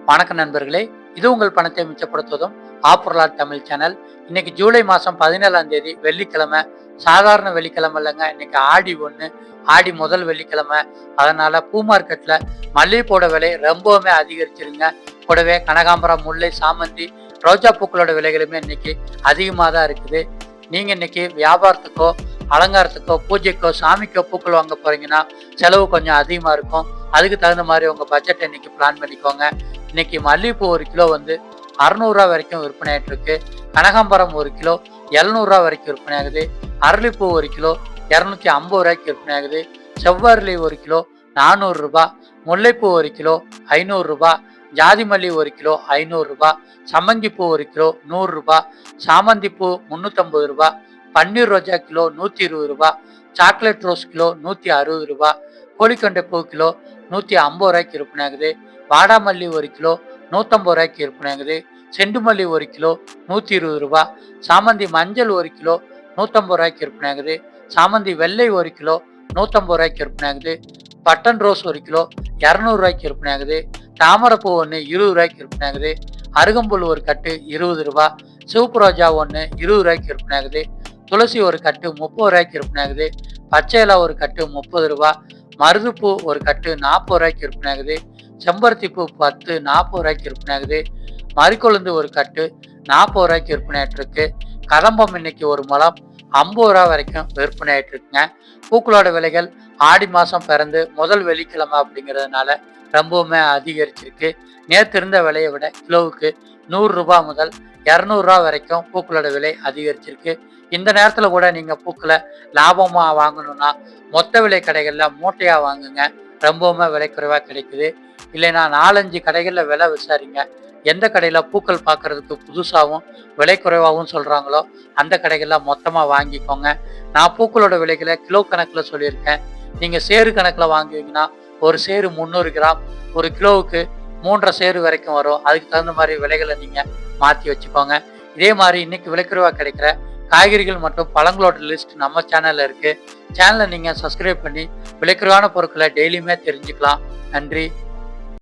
வணக்கம் நண்பர்களே, இது உங்கள் பணத்தை மிச்சப்படுத்துவதும் ஆப்பொருளார் தமிழ் சேனல். இன்னைக்கு ஜூலை மாதம் 17ஆம் தேதி வெள்ளிக்கிழமை. சாதாரண வெள்ளிக்கிழமை இல்லைங்க, இன்னைக்கு ஆடி 1, ஆடி முதல் வெள்ளிக்கிழமை. அதனால பூ மார்க்கெட்டில் மல்லிகைப்பூட விலை ரொம்பவுமே அதிகரிச்சிருங்க. கூடவே கனகாம்பரம், முல்லை, சாமந்தி, ரோஜா பூக்களோட விலைகளுமே இன்னைக்கு அதிகமாக தான் இருக்குது. நீங்கள் இன்னைக்கு வியாபாரத்துக்கோ அலங்காரத்துக்கோ பூஜைக்கோ சாமிக்கோ பூக்கள் வாங்க போறீங்கன்னா செலவு கொஞ்சம் அதிகமாக இருக்கும். அதுக்கு தகுந்த மாதிரி உங்கள் பட்ஜெட்டை இன்னைக்கு பிளான் பண்ணிக்கோங்க. இன்னைக்கு மல்லிகைப்பூ 1 கிலோ வந்து 600 வரைக்கும் விற்பனை ஆகிட்டு இருக்கு. கனகாம்பரம் 1 கிலோ 700 வரைக்கும் விற்பனை ஆகுது. அரளிப்பூ 1 கிலோ 250 விற்பனை ஆகுது. செவ்வரளி 1 கிலோ 400 முல்லைப்பூ 1 கிலோ 500 ஜாதி மல்லி 1 கிலோ 500 சம்மங்கிப்பூ 1 கிலோ 100 சாமந்திப்பூ 350 பன்னீர் ரோஜா கிலோ 120 சாக்லேட் ரோஸ் கிலோ 160 கோழிக்கொண்டை பூ கிலோ 150 விற்பனை ஆகுது. வாடாமல்லி 1 கிலோ 150 விற்பனை ஆகுது. செண்டு மல்லி 1 கிலோ 120 சாமந்தி மஞ்சள் 1 கிலோ 150 விற்பனை ஆகுது. சாமந்தி வெள்ளை 1 கிலோ 150 விற்பனை ஆகுது. பட்டன் ரோஸ் 1 கிலோ 200 விற்பனை ஆகுது. தாமரைப்பூ 1 20 விற்பனை ஆகுது. அருகம்புல் 1 கட்டு 20 சிவப்பு ரோஜா 1 20 விற்பனை ஆகுது. துளசி 1 கட்டு 30 விற்பனை ஆகுது. பச்சை இலை 1 கட்டு 30 மருதுப்பூ 1 கட்டு 40 விற்பனை ஆகுது. செம்பருத்தி பூ 10 40 விற்பனை ஆகுது. மறிக்கொழுந்து 1 கட்டு 40 விற்பனை ஆகிட்டு இருக்கு. கதம்பம் இன்னைக்கு 1 முழம் 50 வரைக்கும் விற்பனை ஆகிட்டு இருக்குங்க. பூக்களோட விலைகள் ஆடி மாதம் பிறந்து முதல் வெள்ளிக்கிழமை அப்படிங்கிறதுனால ரொம்பவுமே அதிகரிச்சிருக்கு. நேற்று இருந்த விலையை விட கிலோவுக்கு 100 முதல் 200 வரைக்கும் பூக்களோட விலை அதிகரிச்சிருக்கு. இந்த நேரத்தில் கூட நீங்கள் பூக்களை லாபமாக வாங்கணும்னா மொத்த விலை கடைகளில் மூட்டையாக வாங்குங்க. ரொம்பவுமே விலை குறைவாக கிடைக்குது. இல்லைன்னா 4-5 கடைகளில் விலை விசாரிங்க. எந்த கடையில் பூக்கள் பார்க்கறதுக்கு புதுசாகவும் விலை குறைவாகவும் சொல்கிறாங்களோ அந்த கடைகளில் மொத்தமாக வாங்கிக்கோங்க. நான் பூக்களோட விலைகளை கிலோ கணக்கில் சொல்லியிருக்கேன். நீங்கள் சேரு கணக்கில் வாங்குவீங்கன்னா ஒரு சேரு 300 கிராம், ஒரு கிலோவுக்கு 3.5 சேரு வரைக்கும் வரும். அதுக்கு தகுந்த மாதிரி விலைகளை நீங்கள் மாற்றி வச்சுக்கோங்க. இதே மாதிரி இன்னைக்கு விலைக்குறைவாக கிடைக்கிற காய்கறிகள் மற்றும் பழங்களோட லிஸ்ட் நம்ம சேனலில் இருக்குது. சேனலை நீங்கள் சப்ஸ்கிரைப் பண்ணி விலைக்குறைவான பொருட்களை டெய்லியுமே தெரிஞ்சுக்கலாம். நன்றி.